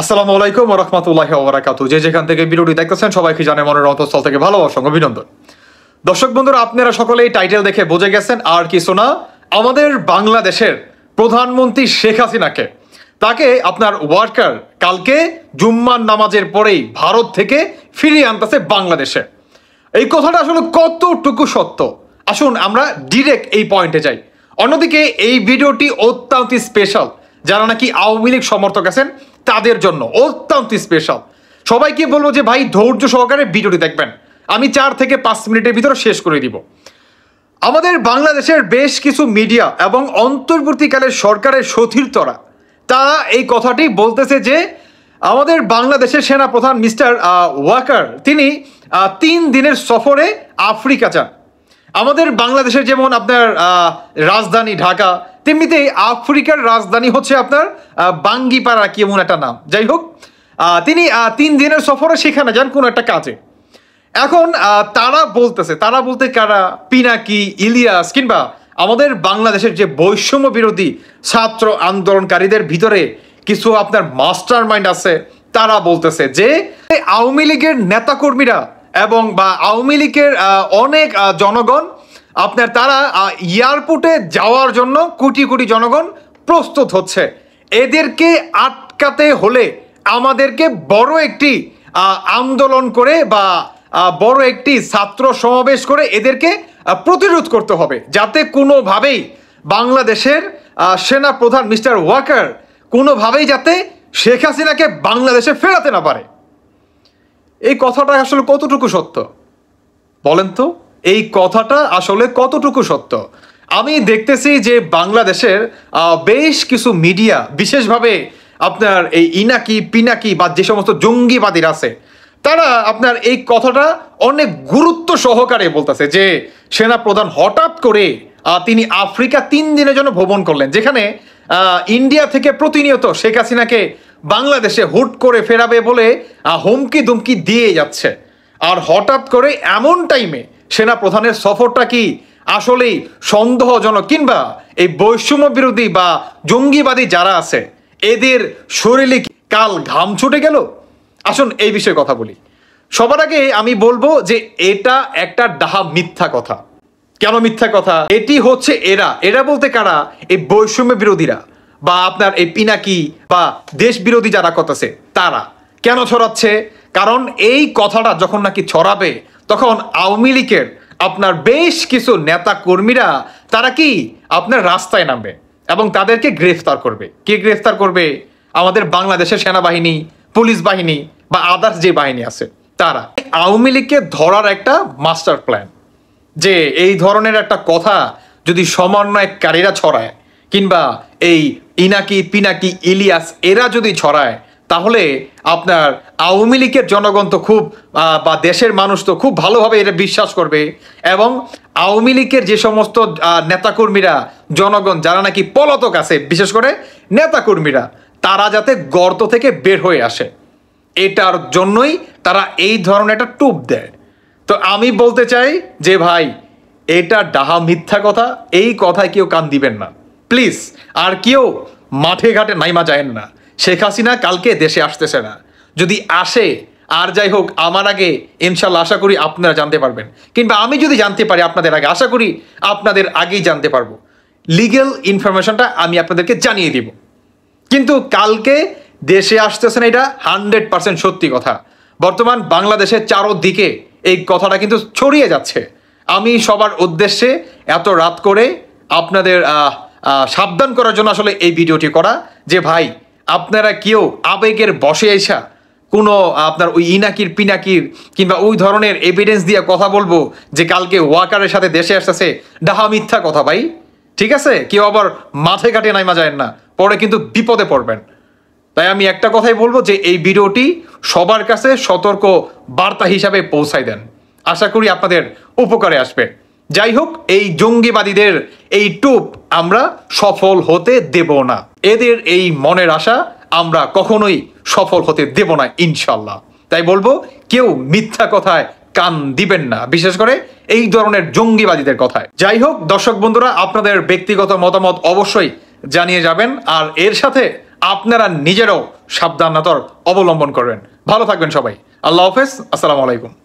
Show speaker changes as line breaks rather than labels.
আসসালামু আলাইকুম ওয়া রাহমাতুল্লাহি ওয়া বারাকাতুহু। যে যেখান থেকে ভিডিওটি দেখতেছেন সবাইকে জানাই মনের অন্তঃস্থল থেকে ভালোবাসা ও অভিনন্দন। দর্শক বন্ধুরা, আপনারা সকলেই টাইটেল দেখে বুঝে গেছেন, আর কিছু না, আমাদের বাংলাদেশের প্রধানমন্ত্রী শেখ হাসিনাকে তাকে আপনার ওয়ার্কার কালকে জুম্মার নামাজের পরেই ভারত থেকে ফিরিয়ে আনতেছে বাংলাদেশে। এই কথাটা আসলে কতটুকু সত্য, আসুন আমরা ডিরেক্ট এই পয়েন্টে যাই। অন্যদিকে এই ভিডিওটি অত্যন্ত স্পেশাল, যারা নাকি আওয়ামী লীগ সমর্থক আছেন তাদের জন্য অত্যন্ত স্পেশাল। সবাইকে বলবো যে ভাই ধৈর্য সহকারে ভিডিওটি দেখবেন, আমি 4 থেকে 5 মিনিটের ভিতরে শেষ করে দিব। আমাদের বাংলাদেশের বেশ কিছু মিডিয়া এবং অন্তর্বর্তীকালের সরকারের সতীর্থরা তারা এই কথাটি বলতেছে যে আমাদের বাংলাদেশের সেনাপ্রধান মিস্টার ওয়াকার তিনি 3 দিনের সফরে আফ্রিকা যান। আমাদের বাংলাদেশের যেমন আপনার রাজধানী ঢাকা, তেমনিতে আফ্রিকার রাজধানী হচ্ছে আপনার বাঙ্গিপাড়া কি এমন একটা নাম, যাই হোক তিনি 3 দিনের সফরে সেখানে যান কোনো একটা কাজে। এখন তারা বলতে কারা, পিনাকি, ইলিয়াস কিংবা আমাদের বাংলাদেশের যে বৈষম্য বিরোধী ছাত্র আন্দোলনকারীদের ভিতরে কিছু আপনার মাস্টার মাইন্ড আছে, তারা বলতেছে যে আওয়ামী লীগের নেতাকর্মীরা এবং বা আওয়ামী লীগের অনেক জনগণ আপনার তারা এয়ারপোর্টে যাওয়ার জন্য কোটি কোটি জনগণ প্রস্তুত হচ্ছে। এদেরকে আটকাতে হলে আমাদেরকে বড় একটি আন্দোলন করে বা বড় একটি ছাত্র সমাবেশ করে এদেরকে প্রতিরোধ করতে হবে, যাতে কোনোভাবেই বাংলাদেশের সেনা প্রধান মিস্টার ওয়াকার কোনোভাবেই যাতে শেখ হাসিনাকে বাংলাদেশে ফেরাতে না পারে। এই কথাটা আসলে কতটুকু সত্য বলেন তো? এই কথাটা আসলে কতটুকু সত্য? আমি দেখতেছি যে বাংলাদেশের বেশ কিছু মিডিয়া, বিশেষভাবে আপনার এই ইনাকি পিনাকি বা যে সমস্ত জঙ্গিবাদীরা আছে, তারা আপনার এই কথাটা অনেক গুরুত্ব সহকারে বলতেছে যে সেনাপ্রধান হঠাৎ করে তিনি আফ্রিকা 3 দিনের জন্য ভ্রমণ করলেন, যেখানে ইন্ডিয়া থেকে প্রতিনিয়ত শেখ হাসিনাকে বাংলাদেশে হুট করে ফেরাবে বলে হুমকি দুমকি দিয়ে যাচ্ছে। আর হঠাৎ করে এমন টাইমে সেনাপ্রধানের সফরটা কি আসলেই সন্দেহজনক, কিংবা এই বৈষম্য বিরোধী বা জঙ্গিবাদী যারা আছে এদের শরীরে কাল ঘাম ছুটে গেল? আসুন এই বিষয়ে কথা বলি। সবার আগে আমি বলবো যে এটা একটা ডাহা মিথ্যা কথা। কেন মিথ্যা কথা? এটি হচ্ছে এরা বলতে কারা? এই বৈষম্য বিরোধীরা বা আপনার এই পিনাকি বা দেশ বিরোধী যারা করতেছে তারা। কেন ছড়াচ্ছে? কারণ এই কথাটা যখন নাকি ছড়াবে তখন আওয়ামী লীগের আপনার বেশ কিছু নেতা কর্মীরা তারা কি আপনার রাস্তায় নামবে এবং তাদেরকে গ্রেফতার করবে। কে গ্রেফতার করবে? আমাদের বাংলাদেশের সেনাবাহিনী, পুলিশ বাহিনী বা আদার্স যে বাহিনী আছে তারা। আওয়ামী লীগকে ধরার একটা মাস্টার প্ল্যান, যে এই ধরনের একটা কথা যদি সমন্বয়কারীরা ছড়ায় কিংবা এই ইনাকি পিনাকি ইলিয়াস এরা যদি ছড়ায়, তাহলে আপনার আওয়ামী লীগের জনগণ তো খুব বা দেশের মানুষ তো খুব ভালোভাবে এটা বিশ্বাস করবে, এবং আওয়ামী লীগের যে সমস্ত নেতাকর্মীরা, জনগণ যারা নাকি পলাতক আছে, বিশেষ করে নেতাকর্মীরা, তারা যাতে গর্ত থেকে বের হয়ে আসে, এটার জন্যই তারা এই ধরনের একটা টুপ দেয়। তো আমি বলতে চাই যে ভাই এটা ডাহা মিথ্যা কথা, এই কথায় কেউ কান দিবেন না প্লিজ। আর কেউ মাঠে ঘাটে নাইমা যায়েন না। শেখ হাসিনা কালকে দেশে আসতেছে না, যদি আসে আর যাই হোক আমার আগে ইনশাল্লাহ আশা করি আপনারা জানতে পারবেন, কিংবা আমি যদি জানতে পারি আপনাদের আগে, আশা করি আপনাদের আগেই জানতে পারবো। লিগ্যাল ইনফরমেশনটা আমি আপনাদেরকে জানিয়ে দিব। কিন্তু কালকে দেশে আসতেছে না, এটা 100% সত্যি কথা। বর্তমান বাংলাদেশের চারদিকে এই কথাটা কিন্তু ছড়িয়ে যাচ্ছে। আমি সবার উদ্দেশ্যে এত রাত করে আপনাদের সাবধান করার জন্য আসলে এই ভিডিওটি করা, যে ভাই আপনারা কেউ আবেগের বশে এসা কোনো আপনার ওই ইনাকির পিনাকির কিংবা ওই ধরনের এভিডেন্স দিয়ে কথা বলবো যে কালকে ওয়াকারের সাথে দেশে আসতেছে, ডাহা মিথ্যা কথা ভাই, ঠিক আছে? কেউ আবার মাঠে ঘাটে নাইমা যায় না, পরে কিন্তু বিপদে পড়বেন। তাই আমি একটা কথাই বলবো যে এই ভিডিওটি সবার কাছে সতর্ক বার্তা হিসাবে পৌঁছাই দেন, আশা করি আপনাদের উপকারে আসবে। যাই হোক, এই জঙ্গিবাদীদের এই টুপ আমরা সফল হতে দেব না, এদের এই মনের আশা আমরা কখনোই সফল হতে দেব না ইনশাল্লাহ। তাই বলবো কেউ মিথ্যা কথায় কান দিবেন না, বিশেষ করে এই ধরনের জঙ্গিবাদীদের কথায়। যাই হোক দর্শক বন্ধুরা, আপনাদের ব্যক্তিগত মতামত অবশ্যই জানিয়ে যাবেন, আর এর সাথে আপনারা নিজেরাও সাবধানতার অবলম্বন করবেন। ভালো থাকবেন সবাই। আল্লাহ হাফেজ, আসসালামু আলাইকুম।